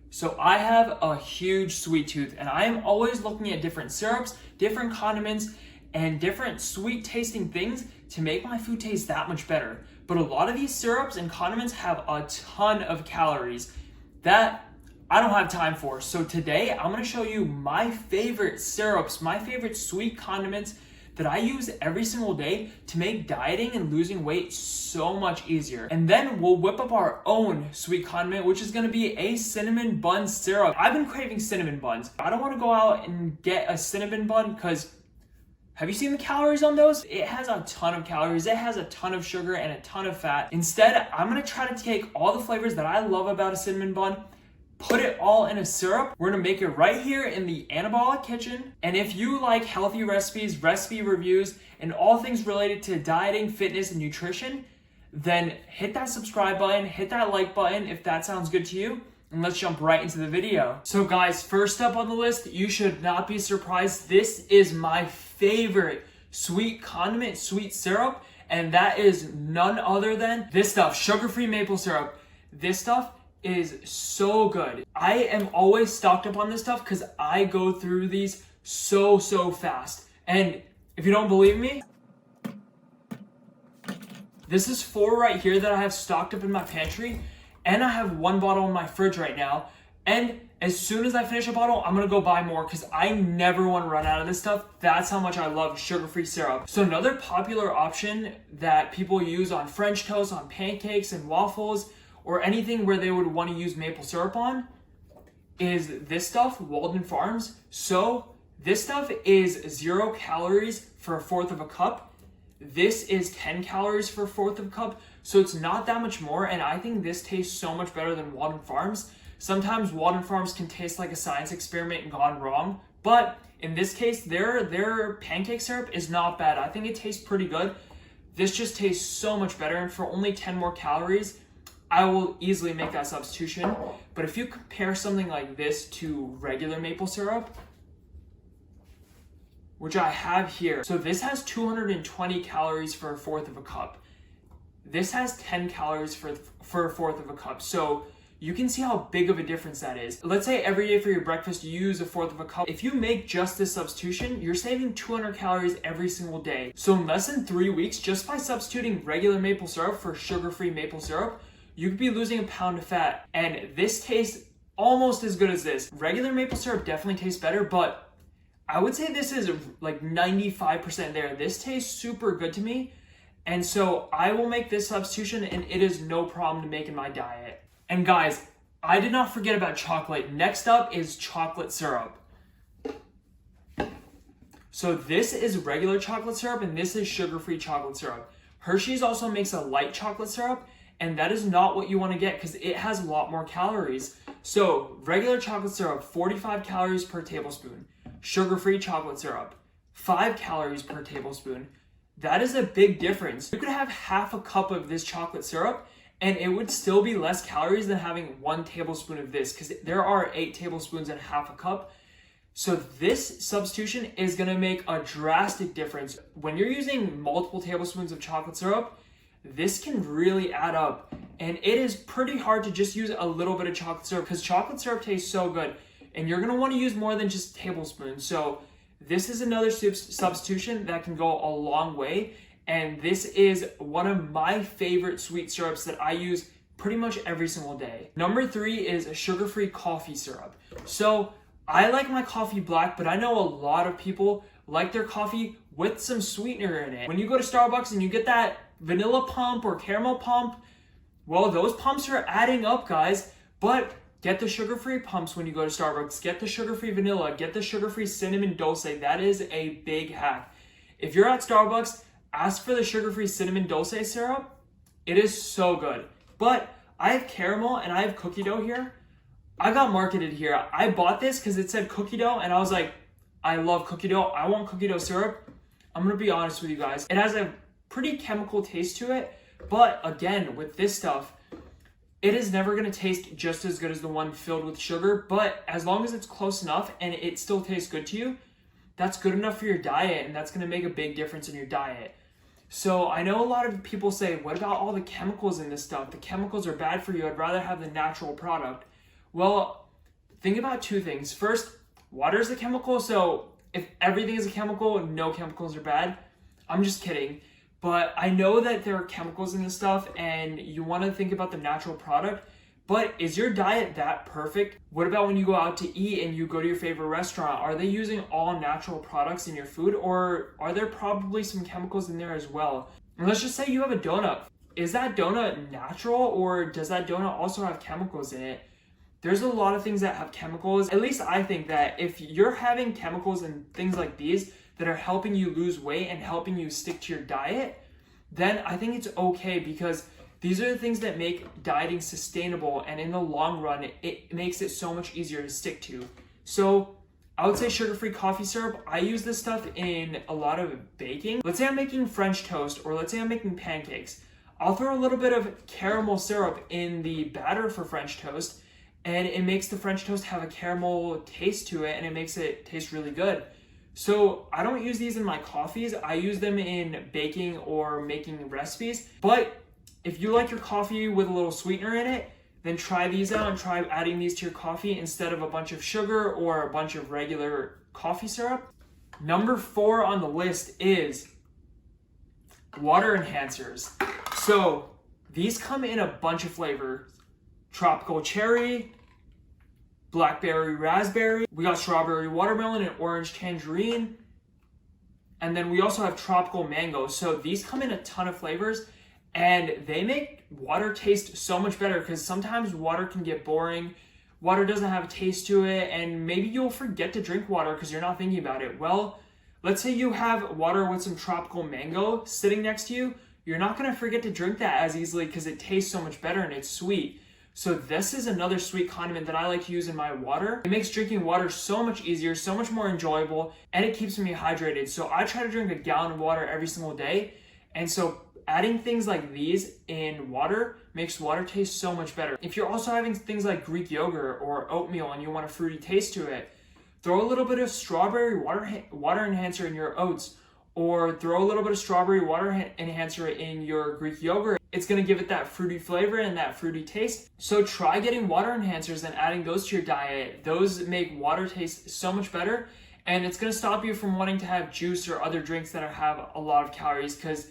So I have a huge sweet tooth and I am always looking at different syrups, different condiments, and different sweet tasting things to make my food taste that much better. But a lot of these syrups and condiments have a ton of calories that I don't have time for. So today I'm gonna show you my favorite syrups, my favorite sweet condiments that I use every single day to make dieting and losing weight so much easier. And then we'll whip up our own sweet condiment, which is gonna be a cinnamon bun syrup. I've been craving cinnamon buns. I don't wanna go out and get a cinnamon bun because have you seen the calories on those? It has a ton of calories, it has a ton of sugar and a ton of fat. Instead, I'm gonna try to take all the flavors that I love about a cinnamon bun, put it all in a syrup. We're gonna make it right here in the Anabolic Kitchen. And if you like healthy recipes, recipe reviews, and all things related to dieting, fitness, and nutrition, then hit that subscribe button, hit that like button if that sounds good to you, and let's jump right into the video. So guys, first up on the list, you should not be surprised. This is my favorite sweet condiment, sweet syrup, and that is none other than this stuff, sugar-free maple syrup. This stuff is so good. I am always stocked up on this stuff because I go through these so fast. And if you don't believe me, this is 4 right here that I have stocked up in my pantry, and I have 1 bottle in my fridge right now. And as soon as I finish a bottle, I'm gonna go buy more because I never want to run out of this stuff. That's how much I love sugar-free syrup. So another popular option that people use on French toast, on pancakes and waffles, or anything where they would want to use maple syrup on, is this stuff, Walden Farms. So this stuff is 0 calories for 1/4 of a cup. This is 10 calories for 1/4 of a cup. So it's not that much more, and I think this tastes so much better than Walden Farms. Sometimes Walden Farms can taste like a science experiment gone wrong, but in this case, their pancake syrup is not bad. I think it tastes pretty good. This just tastes so much better, and for only 10 more calories, I will easily make that substitution. But if you compare something like this to regular maple syrup, which I have here, so this has 220 calories for 1/4 of a cup. This has 10 calories for 1/4 of a cup. So you can see how big of a difference that is. Let's say every day for your breakfast, you use 1/4 of a cup. If you make just this substitution, you're saving 200 calories every single day. So in less than 3 weeks, just by substituting regular maple syrup for sugar-free maple syrup, you could be losing 1 pound of fat. And this tastes almost as good as this. Regular maple syrup definitely tastes better, but I would say this is like 95% there. This tastes super good to me. And so I will make this substitution, and it is no problem to make in my diet. And guys, I did not forget about chocolate. Next up is chocolate syrup. So this is regular chocolate syrup, and this is sugar-free chocolate syrup. Hershey's also makes a light chocolate syrup, and that is not what you want to get because it has a lot more calories. So regular chocolate syrup, 45 calories per tablespoon. Sugar-free chocolate syrup, 5 calories per tablespoon. That is a big difference. You could have half a cup of this chocolate syrup and it would still be less calories than having 1 tablespoon of this because there are 8 tablespoons in half a cup. So this substitution is gonna make a drastic difference. When you're using multiple tablespoons of chocolate syrup, this can really add up. And it is pretty hard to just use a little bit of chocolate syrup because chocolate syrup tastes so good. And you're gonna wanna use more than just tablespoons. So this is another substitution that can go a long way. And this is one of my favorite sweet syrups that I use pretty much every single day. Number 3 is a sugar-free coffee syrup. So I like my coffee black, but I know a lot of people like their coffee with some sweetener in it. When you go to Starbucks and you get that vanilla pump or caramel pump, well, those pumps are adding up, guys. But get the sugar-free pumps when you go to Starbucks. Get the sugar-free vanilla. Get the sugar-free cinnamon dulce. That is a big hack. If you're at Starbucks, ask for the sugar-free cinnamon dulce syrup. It is so good. But I have caramel and I have cookie dough here. I got marketed here. I bought this because it said cookie dough and I was like, I love cookie dough. I want cookie dough syrup. I'm going to be honest with you guys. It has a pretty chemical taste to it. But again, with this stuff, it is never going to taste just as good as the one filled with sugar. But as long as it's close enough and it still tastes good to you, that's good enough for your diet, and that's going to make a big difference in your diet. So I know a lot of people say, what about all the chemicals in this stuff? The chemicals are bad for you. I'd rather have the natural product. Well, think about two things. First, water is a chemical, so if everything is a chemical, no chemicals are bad. I'm just kidding. But I know that there are chemicals in this stuff and you want to think about the natural product. But is your diet that perfect? What about when you go out to eat and you go to your favorite restaurant? Are they using all natural products in your food, or are there probably some chemicals in there as well? And let's just say you have a donut. Is that donut natural, or does that donut also have chemicals in it? There's a lot of things that have chemicals. At least I think that if you're having chemicals and things like these that are helping you lose weight and helping you stick to your diet, then I think it's okay, because these are the things that make dieting sustainable, and in the long run, it makes it so much easier to stick to. So I would say sugar-free coffee syrup. I use this stuff in a lot of baking. Let's say I'm making French toast, or let's say I'm making pancakes. I'll throw a little bit of caramel syrup in the batter for French toast, and it makes the French toast have a caramel taste to it, and it makes it taste really good. So I don't use these in my coffees. I use them in baking or making recipes. But if you like your coffee with a little sweetener in it, then try these out and try adding these to your coffee instead of a bunch of sugar or a bunch of regular coffee syrup. Number 4 on the list is water enhancers. So these come in a bunch of flavors: tropical cherry, blackberry raspberry, we got strawberry watermelon and orange tangerine, and then we also have tropical mango. So these come in a ton of flavors, and they make water taste so much better, because sometimes water can get boring. Water doesn't have a taste to it, and maybe you'll forget to drink water because you're not thinking about it. Well, let's say you have water with some tropical mango sitting next to you. You're not going to forget to drink that as easily because it tastes so much better and it's sweet. So this is another sweet condiment that I like to use in my water. It makes drinking water so much easier, so much more enjoyable, and it keeps me hydrated. So I try to drink a gallon of water every single day. And so adding things like these in water makes water taste so much better. If you're also having things like Greek yogurt or oatmeal and you want a fruity taste to it, throw a little bit of strawberry water enhancer in your oats, or throw a little bit of strawberry water enhancer in your Greek yogurt. It's going to give it that fruity flavor and that fruity taste. So try getting water enhancers and adding those to your diet. Those make water taste so much better, and it's going to stop you from wanting to have juice or other drinks that have a lot of calories, because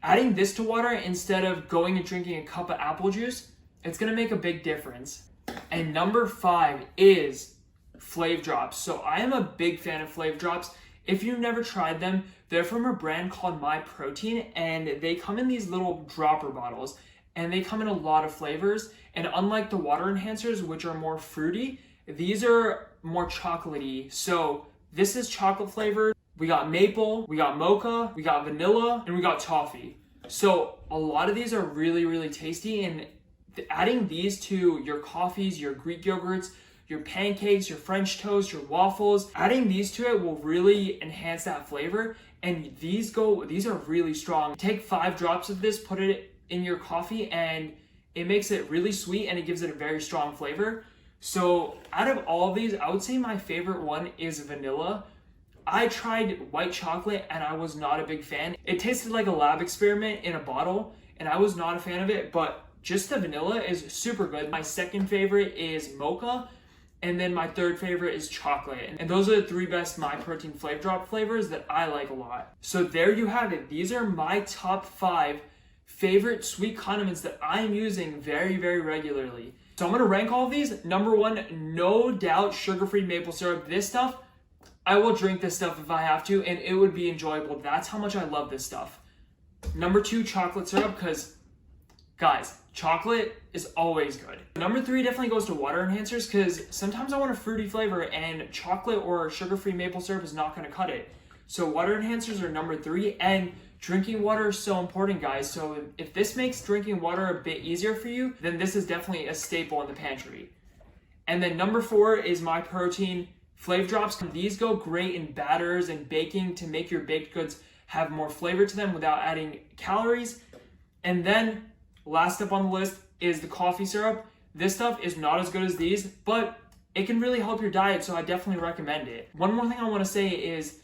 adding this to water instead of going and drinking a cup of apple juice, it's going to make a big difference. And number 5 is Flav Drops. So I am a big fan of Flav Drops. If you've never tried them, they're from a brand called My Protein, and they come in these little dropper bottles, and they come in a lot of flavors. And unlike the water enhancers, which are more fruity, these are more chocolatey. So this is chocolate flavored. We got maple, we got mocha, we got vanilla, and we got toffee. So a lot of these are really, really tasty, and adding these to your coffees, your Greek yogurts, your pancakes, your French toast, your waffles, adding these to it will really enhance that flavor. And these are really strong. Take 5 drops of this, put it in your coffee, and it makes it really sweet and it gives it a very strong flavor. So out of all of these, I would say my favorite one is vanilla. I tried white chocolate and I was not a big fan. It tasted like a lab experiment in a bottle, and I was not a fan of it, but just the vanilla is super good. My second favorite is mocha, and then my third favorite is chocolate. And those are the 3 best My Protein Flav Drop flavors that I like a lot. So there you have it. These are my top 5 favorite sweet condiments that I'm using very, very regularly. So I'm gonna rank all of these. Number 1, no doubt, sugar-free maple syrup. This stuff, I will drink this stuff if I have to, and it would be enjoyable. That's how much I love this stuff. Number 2, chocolate syrup, because guys, chocolate is always good. Number 3 definitely goes to water enhancers, because sometimes I want a fruity flavor and chocolate or sugar-free maple syrup is not gonna cut it. So water enhancers are number 3, and drinking water is so important, guys. So if this makes drinking water a bit easier for you, then this is definitely a staple in the pantry. And then number 4 is My Protein Flav Drops. These go great in batters and baking to make your baked goods have more flavor to them without adding calories. And then last up on the list is the coffee syrup. This stuff is not as good as these, but it can really help your diet, so I definitely recommend it. One more thing I want to say is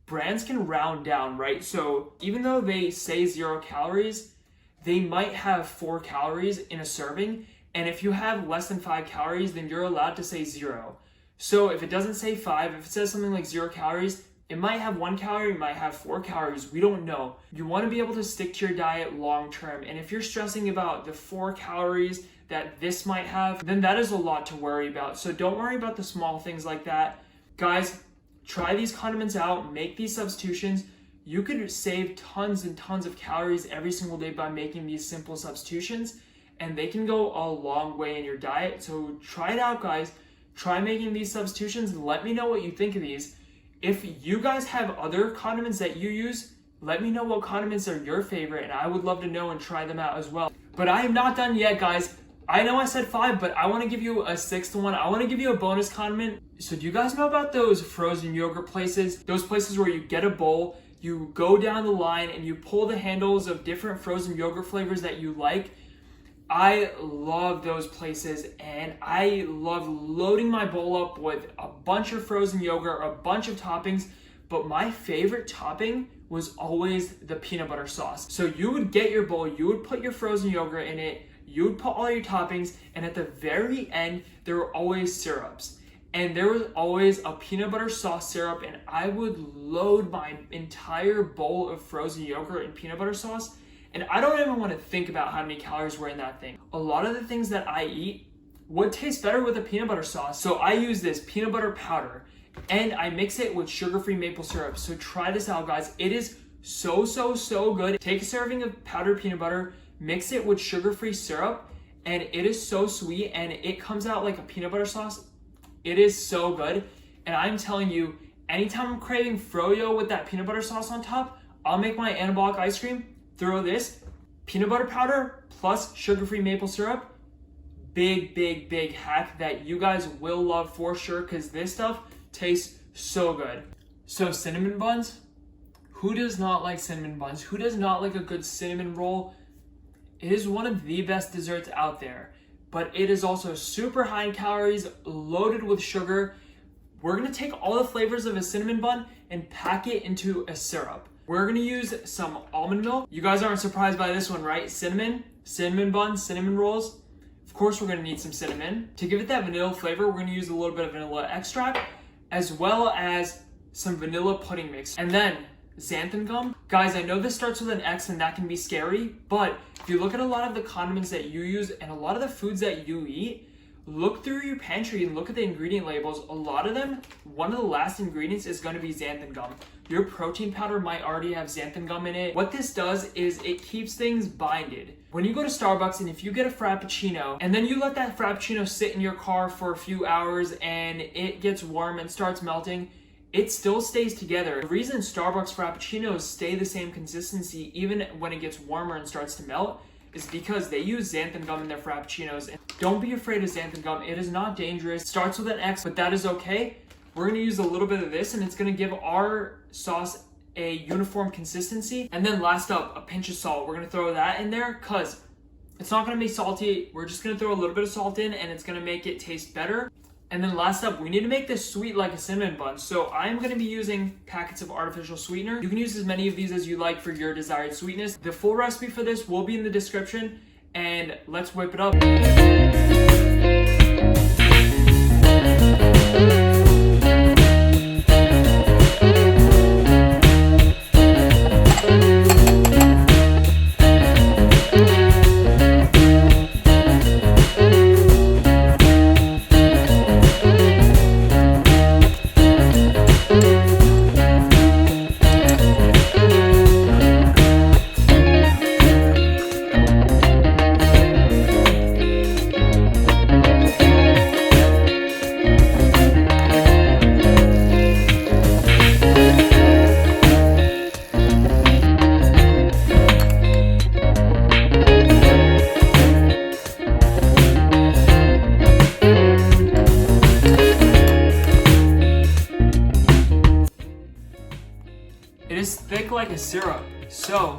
brands can round down, right? So even though they say 0 calories, they might have 4 calories in a serving, And if you have less than 5 calories, then you're allowed to say 0. So if it doesn't say 5, if it says something like 0 calories, it might have 1 calorie, it might have 4 calories. We don't know. You want to be able to stick to your diet long term. And if you're stressing about the 4 calories that this might have, then that is a lot to worry about. So don't worry about the small things like that. Guys, try these condiments out, make these substitutions. You could save tons and tons of calories every single day by making these simple substitutions, and they can go a long way in your diet. So try it out, guys. Try making these substitutions and let me know what you think of these. If you guys have other condiments that you use, let me know what condiments are your favorite, and I would love to know and try them out as well. But I am not done yet, guys. I know I said 5, but I want to give you a 6th one. I want to give you a bonus condiment. So do you guys know about those frozen yogurt places? Those places where you get a bowl, you go down the line, and you pull the handles of different frozen yogurt flavors that you like. I love those places, and I love loading my bowl up with a bunch of frozen yogurt, a bunch of toppings, but my favorite topping was always the peanut butter sauce. So you would get your bowl, you would put your frozen yogurt in it, you would put all your toppings, and at the very end, there were always syrups. And there was always a peanut butter sauce syrup, and I would load my entire bowl of frozen yogurt and peanut butter sauce. And I don't even want to think about how many calories were in that thing. A lot of the things that I eat would taste better with a peanut butter sauce. So I use this peanut butter powder and I mix it with sugar-free maple syrup. So try this out, guys. It is so good. Take a serving of powdered peanut butter, mix it with sugar-free syrup, and it is so sweet and it comes out like a peanut butter sauce. It is so good. And I'm telling you, anytime I'm craving froyo with that peanut butter sauce on top, I'll make my anabolic ice cream, throw this peanut butter powder plus sugar-free maple syrup. Big hack that you guys will love for sure, because this stuff tastes so good. So cinnamon buns, who does not like cinnamon buns? Who does not like a good cinnamon roll? It is one of the best desserts out there, but it is also super high in calories, loaded with sugar. We're gonna take all the flavors of a cinnamon bun and pack it into a syrup. We're gonna use some almond milk. You guys aren't surprised by this one, right? Cinnamon buns, cinnamon rolls. Of course, we're gonna need some cinnamon. To give it that vanilla flavor, we're gonna use a little bit of vanilla extract, as well as some vanilla pudding mix. And then xanthan gum. Guys, I know this starts with an X and that can be scary, but if you look at a lot of the condiments that you use and a lot of the foods that you eat, look through your pantry and look at the ingredient labels. A lot of them, one of the last ingredients is going to be xanthan gum. Your protein powder might already have xanthan gum in it. What this does is it keeps things binded. When you go to Starbucks and if you get a Frappuccino and then you let that Frappuccino sit in your car for a few hours and it gets warm and starts melting, it still stays together. The reason Starbucks Frappuccinos stay the same consistency even when it gets warmer and starts to melt is because they use xanthan gum in their Frappuccinos. And don't be afraid of xanthan gum. It is not dangerous. It starts with an X, but that is okay. We're gonna use a little bit of this and it's gonna give our sauce a uniform consistency. And then last up, a pinch of salt. We're gonna throw that in there because it's not gonna be salty. We're just gonna throw a little bit of salt in and it's gonna make it taste better. And then last up, we need to make this sweet like a cinnamon bun. So I'm gonna be using packets of artificial sweetener. You can use as many of these as you like for your desired sweetness. The full recipe for this will be in the description, and let's whip it up. It is thick like a syrup, so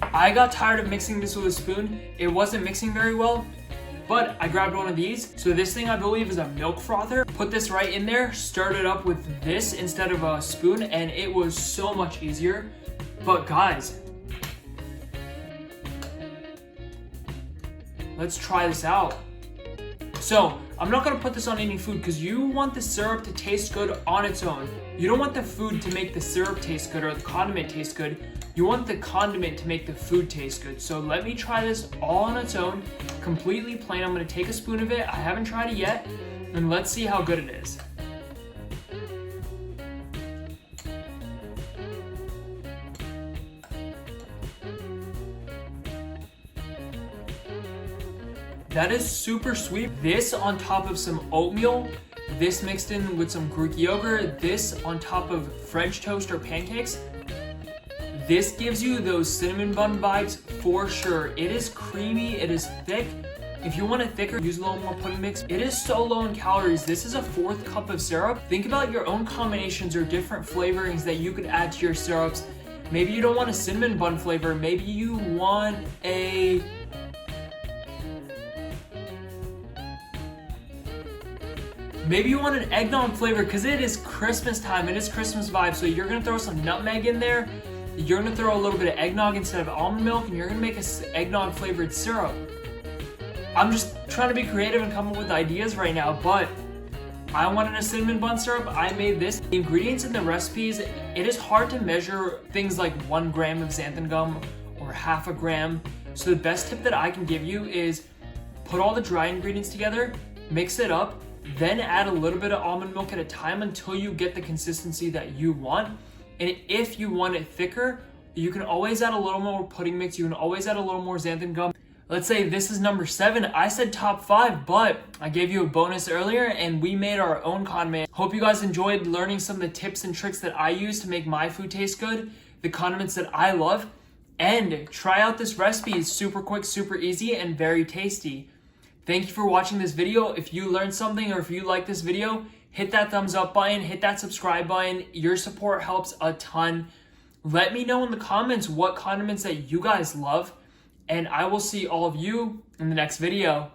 I got tired of mixing this with a spoon. It wasn't mixing very well, but I grabbed one of these. So this thing I believe is a milk frother. Put this right in there, stirred it up with this instead of a spoon, and it was so much easier. But guys, let's try this out. So I'm not gonna put this on any food because you want the syrup to taste good on its own. You don't want the food to make the syrup taste good or the condiment taste good. You want the condiment to make the food taste good. So let me try this all on its own, completely plain. I'm gonna take a spoon of it. I haven't tried it yet, and let's see how good it is. That is super sweet. This on top of some oatmeal, this mixed in with some Greek yogurt, this on top of French toast or pancakes. This gives you those cinnamon bun vibes for sure. It is creamy, it is thick. If you want it thicker, use a little more pudding mix. It is so low in calories. This is a 4th cup of syrup. Think about your own combinations or different flavorings that you could add to your syrups. Maybe you don't want a cinnamon bun flavor. Maybe you want a Maybe you want an eggnog flavor because it is Christmas time. It is Christmas vibe. So you're going to throw some nutmeg in there. You're going to throw a little bit of eggnog instead of almond milk, and you're going to make a eggnog flavored syrup. I'm just trying to be creative and come up with ideas right now, but I wanted a cinnamon bun syrup. I made this. The ingredients in the recipes, it is hard to measure things like 1 gram of xanthan gum or half a gram. So the best tip that I can give you is put all the dry ingredients together, mix it up, then add a little bit of almond milk at a time until you get the consistency that you want. And if you want it thicker, you can always add a little more pudding mix. You can always add a little more xanthan gum. Let's say this is number 7. I said top 5, but I gave you a bonus earlier and we made our own condiment. Hope you guys enjoyed learning some of the tips and tricks that I use to make my food taste good, the condiments that I love, and try out this recipe. It's super quick, super easy, and very tasty. Thank you for watching this video. If you learned something or if you like this video, hit that thumbs up button, hit that subscribe button. Your support helps a ton. Let me know in the comments what condiments that you guys love, and I will see all of you in the next video.